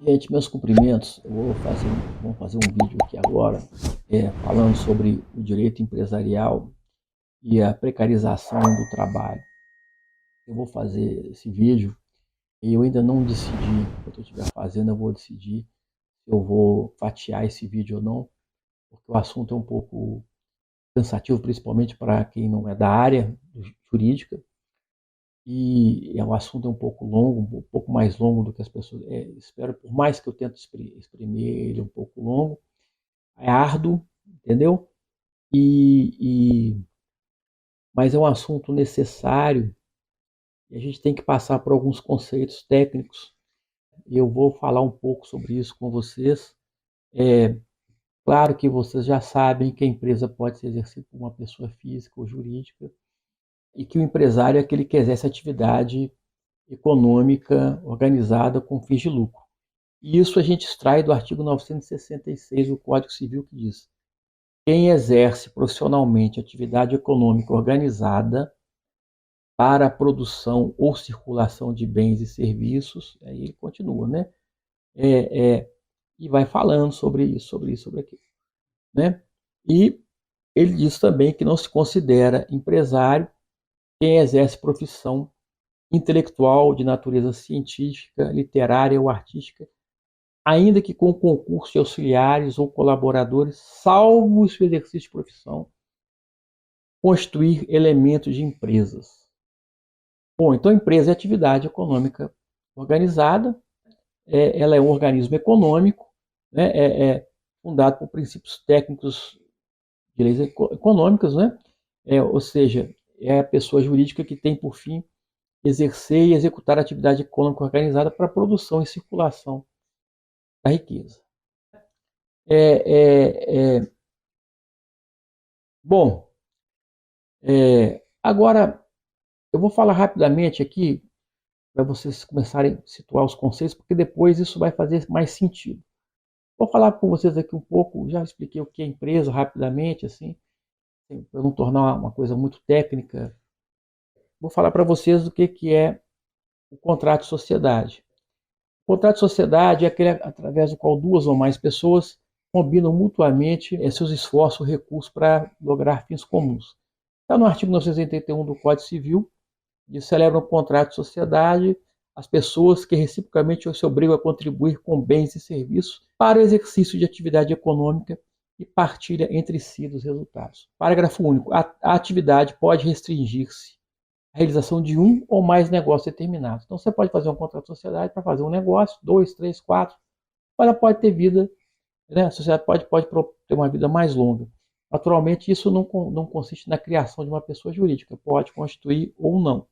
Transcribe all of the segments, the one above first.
Gente, meus cumprimentos. Vamos fazer um vídeo aqui agora, falando sobre o direito empresarial e a precarização do trabalho. Eu vou fazer esse vídeo e eu ainda não decidi, enquanto eu estiver fazendo, eu vou decidir se eu vou fatiar esse vídeo ou não, porque o assunto é um pouco cansativo, principalmente para quem não é da área jurídica, e o assunto é um pouco longo, um pouco mais longo do que as pessoas esperam, por mais que eu tente exprimir ele um pouco longo, é árduo, entendeu? E, e, mas é um assunto necessário e a gente tem que passar por alguns conceitos técnicos. E eu vou falar um pouco sobre isso com vocês. É claro que vocês já sabem que a empresa pode ser exercida por uma pessoa física ou jurídica e que o empresário é aquele que exerce atividade econômica organizada com fins de lucro. E isso a gente extrai do artigo 966 do Código Civil, que diz: quem exerce profissionalmente atividade econômica organizada para a produção ou circulação de bens e serviços, aí ele continua, né? É, é, e vai falando sobre isso, sobre aquilo, né? E ele diz também que não se considera empresário quem exerce profissão intelectual de natureza científica, literária ou artística, ainda que com concurso de auxiliares ou colaboradores, salvo se o exercício de profissão constituir elementos de empresas. Bom, então a empresa é atividade econômica organizada, ela é um organismo econômico, né, fundado por princípios técnicos de leis econômicas, né, ou seja, é a pessoa jurídica que tem por fim exercer e executar a atividade econômica organizada para a produção e circulação da riqueza. É, bom, agora eu vou falar rapidamente aqui para vocês começarem a situar os conceitos, porque depois isso vai fazer mais sentido. Vou falar com vocês aqui um pouco, já expliquei o que é empresa rapidamente, assim, para não tornar uma coisa muito técnica. Vou falar para vocês o que é o contrato de sociedade. O contrato de sociedade é aquele através do qual duas ou mais pessoas combinam mutuamente seus esforços e recursos para lograr fins comuns. Está no artigo 981 do Código Civil, que celebram um contrato de sociedade as pessoas que reciprocamente se obrigam a contribuir com bens e serviços para o exercício de atividade econômica e partilha entre si dos resultados. Parágrafo único. A atividade pode restringir-se à realização de um ou mais negócios determinados. Então você pode fazer um contrato de sociedade para fazer um negócio, dois, três, quatro, mas ela pode ter vida, né? A sociedade pode ter uma vida mais longa. Naturalmente, isso não consiste na criação de uma pessoa jurídica, pode constituir ou não.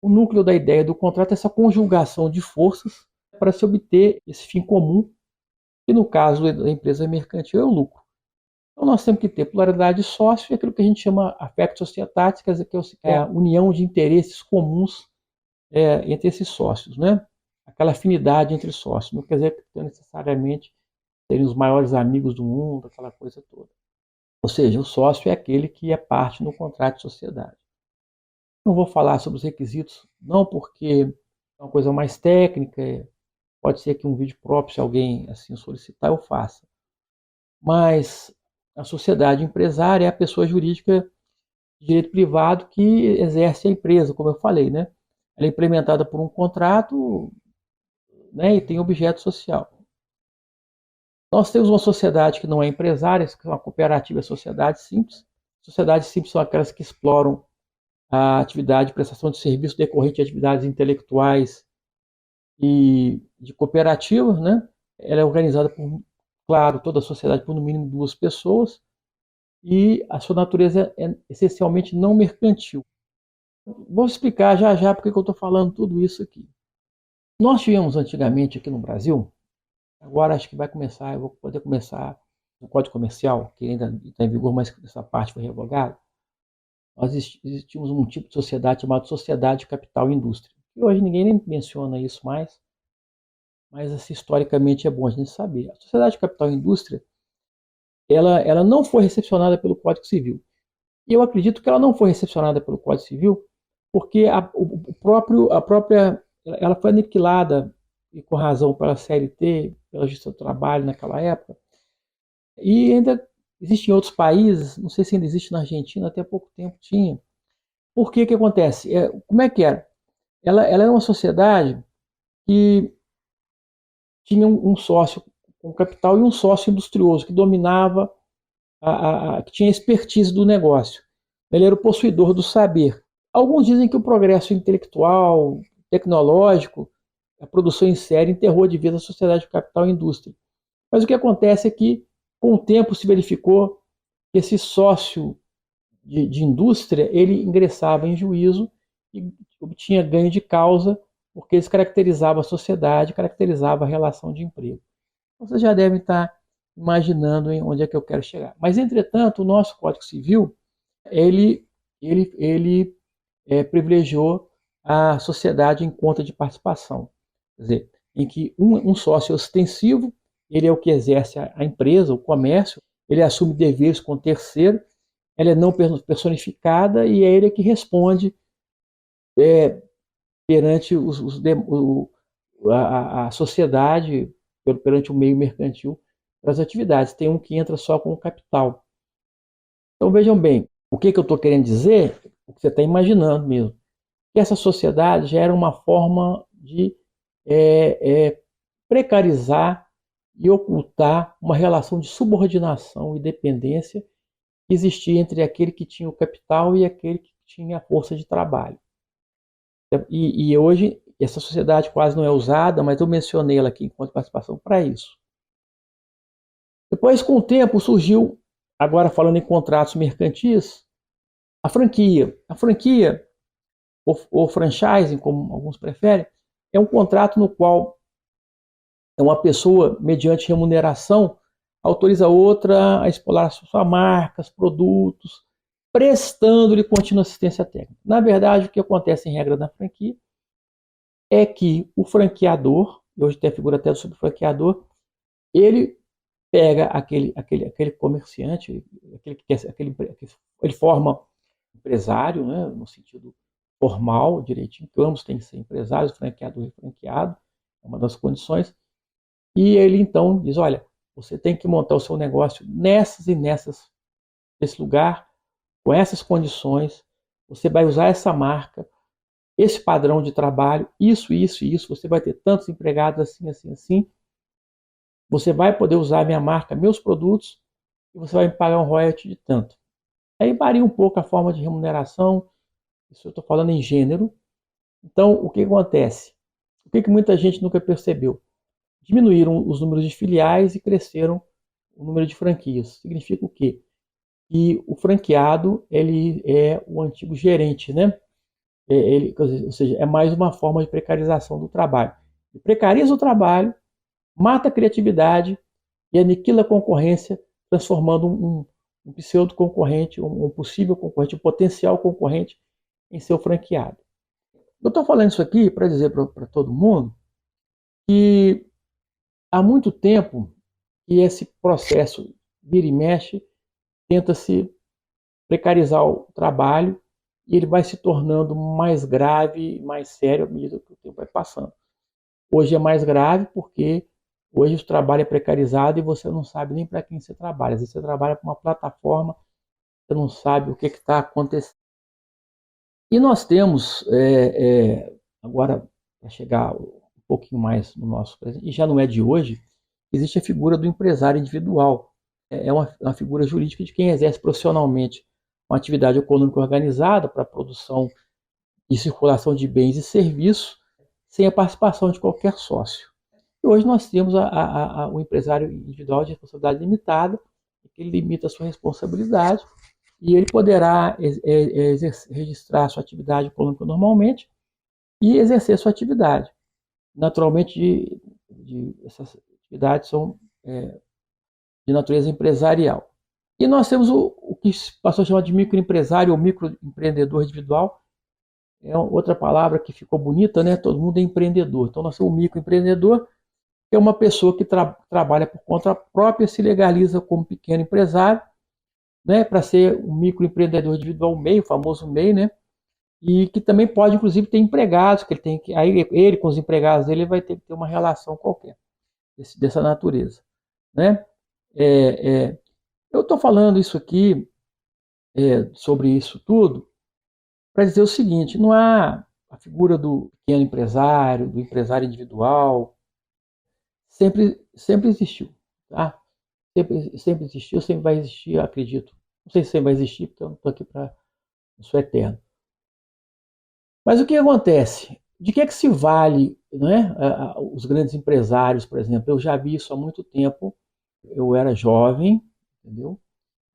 O núcleo da ideia do contrato é essa conjugação de forças para se obter esse fim comum, que no caso da empresa mercantil é o lucro. Então nós temos que ter pluralidade de sócio e aquilo que a gente chama affectio societatis, quer dizer, que é a união de interesses comuns entre esses sócios, né? Aquela afinidade entre sócios, não quer dizer que necessariamente serem os maiores amigos do mundo, aquela coisa toda. Ou seja, o sócio é aquele que é parte no contrato de sociedade. Não vou falar sobre os requisitos, não, porque é uma coisa mais técnica, pode ser que um vídeo próprio, se alguém assim solicitar, eu faça. Mas a sociedade empresária é a pessoa jurídica de direito privado que exerce a empresa, como eu falei, né? Ela é implementada por um contrato, né, e tem objeto social. Nós temos uma sociedade que não é empresária, que é uma cooperativa, sociedade simples. Sociedades simples são aquelas que exploram a atividade de prestação de serviço decorrente de atividades intelectuais e de cooperativa, né? Ela é organizada por, claro, toda a sociedade por no mínimo duas pessoas e a sua natureza é essencialmente não mercantil. Vou explicar já já porque eu estou falando tudo isso aqui. Nós tivemos antigamente aqui no Brasil, agora acho que vai começar, eu vou poder começar o Código Comercial, que ainda está em vigor, mas essa parte foi revogada. Nós existimos um tipo de sociedade chamada Sociedade Capital e Indústria. E hoje ninguém nem menciona isso mais, mas assim, historicamente é bom a gente saber. A Sociedade Capital e Indústria, ela não foi recepcionada pelo Código Civil. E eu acredito que ela não foi recepcionada pelo Código Civil porque ela foi aniquilada e com razão pela CLT, pela Justiça do Trabalho naquela época. E ainda existe em outros países, não sei se ainda existe na Argentina, até pouco tempo tinha. Por que que acontece? Como é que era? Ela era uma sociedade que tinha um sócio com capital e um sócio industrioso que dominava, que tinha expertise do negócio. Ele era o possuidor do saber. Alguns dizem que o progresso intelectual, tecnológico, a produção em série enterrou de vez a sociedade de capital e indústria. Mas o que acontece é que, com o tempo, se verificou que esse sócio de indústria ele ingressava em juízo e obtinha ganho de causa porque eles caracterizavam a sociedade, caracterizavam a relação de emprego. Vocês já devem estar imaginando em onde é que eu quero chegar. Mas, entretanto, o nosso Código Civil, ele privilegiou a sociedade em conta de participação. Quer dizer, em que um sócio ostensivo, ele é o que exerce a empresa, o comércio, ele assume deveres com o terceiro, ela é não personificada e é ele que responde perante a sociedade, perante o meio mercantil das atividades. Tem um que entra só com o capital. Então vejam bem, o que eu estou querendo dizer, o que você está imaginando mesmo, que essa sociedade já era uma forma de precarizar e ocultar uma relação de subordinação e dependência que existia entre aquele que tinha o capital e aquele que tinha a força de trabalho. E hoje essa sociedade quase não é usada, mas eu mencionei ela aqui enquanto participação para isso. Depois, com o tempo, surgiu, agora falando em contratos mercantis, a franquia. A franquia, ou franchising, como alguns preferem, é um contrato no qual uma pessoa, mediante remuneração, autoriza outra a explorar suas marcas, produtos, prestando-lhe contínua assistência técnica. Na verdade, o que acontece em regra na franquia é que o franqueador, hoje tem a figura até do subfranqueador, ele pega aquele comerciante, ele forma empresário, né, no sentido formal, direitinho, que ambos têm que ser empresários, franqueador e franqueado, é uma das condições, e ele então diz, olha, você tem que montar o seu negócio nesse lugar, com essas condições, você vai usar essa marca, esse padrão de trabalho, isso, você vai ter tantos empregados assim, assim, assim, você vai poder usar a minha marca, meus produtos, e você vai me pagar um royalty de tanto. Aí varia um pouco a forma de remuneração, isso eu estou falando em gênero. Então, o que acontece? O que muita gente nunca percebeu? Diminuíram os números de filiais e cresceram o número de franquias. Significa o quê? Que o franqueado ele é o antigo gerente, né? Ou seja, é mais uma forma de precarização do trabalho. Ele precariza o trabalho, mata a criatividade e aniquila a concorrência, transformando um pseudo-concorrente, um possível concorrente, um potencial concorrente em seu franqueado. Eu estou falando isso aqui para dizer para todo mundo que há muito tempo que esse processo vira e mexe, tenta-se precarizar o trabalho e ele vai se tornando mais grave, mais sério à medida que o tempo vai passando. Hoje é mais grave porque hoje o trabalho é precarizado e você não sabe nem para quem você trabalha. Às vezes você trabalha com uma plataforma, você não sabe o que está acontecendo. E nós temos, agora, para chegar um pouquinho mais no nosso presente, e já não é de hoje, existe a figura do empresário individual. É uma figura jurídica de quem exerce profissionalmente uma atividade econômica organizada para a produção e circulação de bens e serviços, sem a participação de qualquer sócio. E hoje nós temos o empresário individual de responsabilidade limitada, que ele limita a sua responsabilidade e ele poderá registrar a sua atividade econômica normalmente e exercer sua atividade. Naturalmente, essas atividades são de natureza empresarial. E nós temos o que passou a chamar de microempresário ou microempreendedor individual. É outra palavra que ficou bonita, né? Todo mundo é empreendedor. Então nós temos o microempreendedor, que é uma pessoa que trabalha por conta própria, se legaliza como pequeno empresário, né? Para ser um microempreendedor individual, MEI, o famoso MEI, né? e que também pode, inclusive, ter empregados, que ele tem que, aí ele com os empregados dele vai ter que ter uma relação qualquer dessa natureza, né? É, é, eu estou falando isso aqui, sobre isso tudo, para dizer o seguinte: não há a figura do pequeno empresário, do empresário individual, sempre existiu, tá? Sempre existiu, sempre vai existir, eu acredito. Não sei se sempre vai existir, porque eu não estou aqui para. Eu sou eterno. Mas o que acontece? De que é que se vale, né, os grandes empresários, por exemplo? Eu já vi isso há muito tempo. Eu era jovem, entendeu?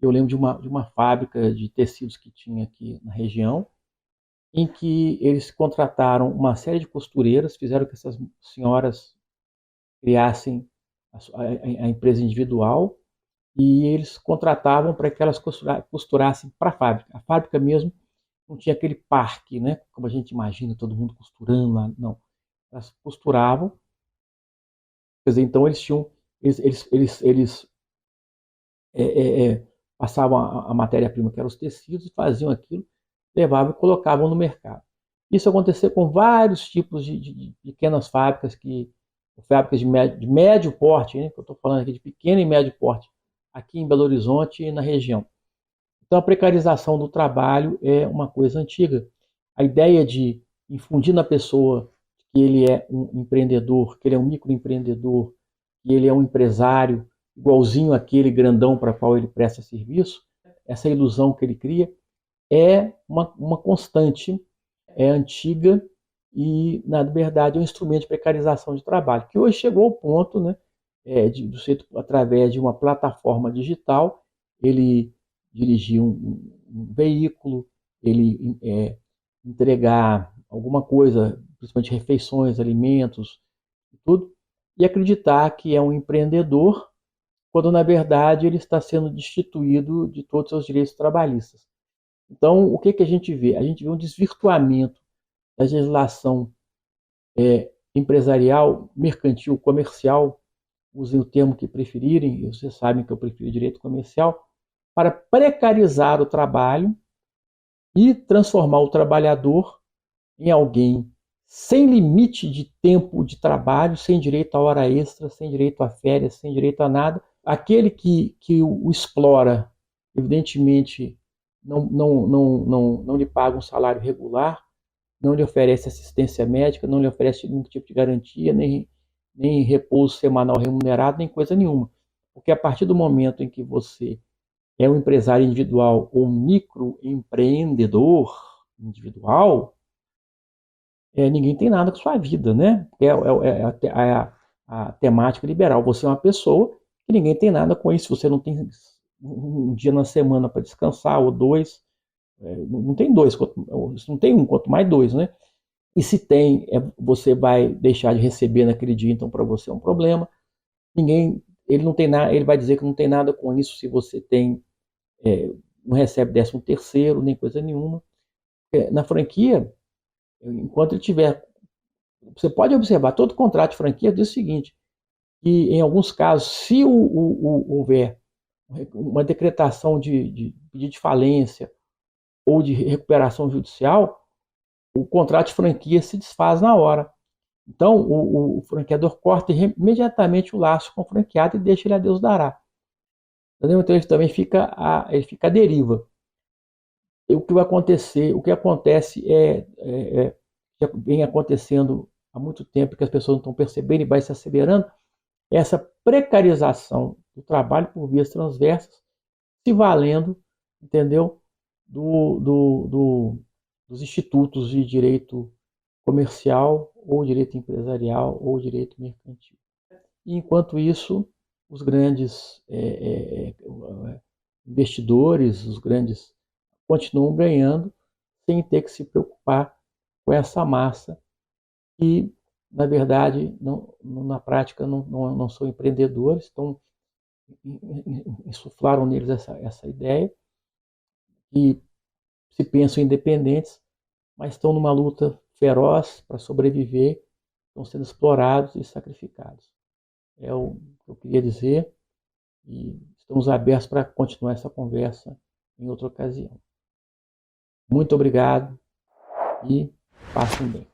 Eu lembro de uma fábrica de tecidos que tinha aqui na região, em que eles contrataram uma série de costureiras, fizeram que essas senhoras criassem a empresa individual, e eles contratavam para que elas costurassem para a fábrica. A fábrica mesmo não tinha aquele parque, né? Como a gente imagina, todo mundo costurando lá. Não. Elas costuravam. Quer dizer, então eles é, é, é, passavam a matéria-prima, que eram os tecidos, e faziam aquilo, levavam e colocavam no mercado. Isso aconteceu com vários tipos de pequenas fábricas de médio porte, né? Que eu estou falando aqui de pequeno e médio porte, aqui em Belo Horizonte e na região. Então, a precarização do trabalho é uma coisa antiga. A ideia de infundir na pessoa que ele é um empreendedor, que ele é um microempreendedor, que ele é um empresário, igualzinho àquele grandão para qual ele presta serviço, essa ilusão que ele cria é uma constante, é antiga e, na verdade, é um instrumento de precarização de trabalho, que hoje chegou ao ponto, né, do sujeito, através de uma plataforma digital, ele dirigir um veículo, ele entregar alguma coisa, principalmente refeições, alimentos, tudo, e acreditar que é um empreendedor, quando na verdade ele está sendo destituído de todos os seus direitos trabalhistas. Então, o que, que a gente vê? A gente vê um desvirtuamento da legislação empresarial, mercantil, comercial, usem o termo que preferirem, vocês sabem que eu prefiro direito comercial, para precarizar o trabalho e transformar o trabalhador em alguém sem limite de tempo de trabalho, sem direito a hora extra, sem direito a férias, sem direito a nada. Aquele que o explora, evidentemente, não lhe paga um salário regular, não lhe oferece assistência médica, não lhe oferece nenhum tipo de garantia, nem repouso semanal remunerado, nem coisa nenhuma. Porque a partir do momento em que você é um empresário individual ou microempreendedor individual, ninguém tem nada com sua vida, né? A temática liberal. Você é uma pessoa que ninguém tem nada com isso. Você não tem um dia na semana para descansar, ou dois. Não tem dois, não tem um, quanto mais dois, né? E se tem, você vai deixar de receber naquele dia, então para você é um problema. Ele não tem nada, ele vai dizer que não tem nada com isso se você não recebe 13º, nem coisa nenhuma. Na franquia, enquanto ele tiver, você pode observar, todo contrato de franquia diz o seguinte, que em alguns casos, se houver uma decretação de pedido de falência ou de recuperação judicial, o contrato de franquia se desfaz na hora. Então, o franqueador corta imediatamente o laço com o franqueado e deixa ele a Deus dará. Entendeu? Então, ele também fica à deriva. E o que vai acontecer, o que acontece já vem acontecendo há muito tempo, que as pessoas não estão percebendo e vai se acelerando, é essa precarização do trabalho por vias transversas, se valendo, entendeu, dos institutos de direito comercial, ou direito empresarial, ou direito mercantil. E, enquanto isso, os grandes investidores, os grandes, continuam ganhando sem ter que se preocupar com essa massa que, na verdade, na prática, não são empreendedores, insuflaram neles essa ideia, e se pensam independentes, mas estão numa luta feroz para sobreviver, estão sendo explorados e sacrificados. É o que eu queria dizer, e estamos abertos para continuar essa conversa em outra ocasião. Muito obrigado. e passem bem.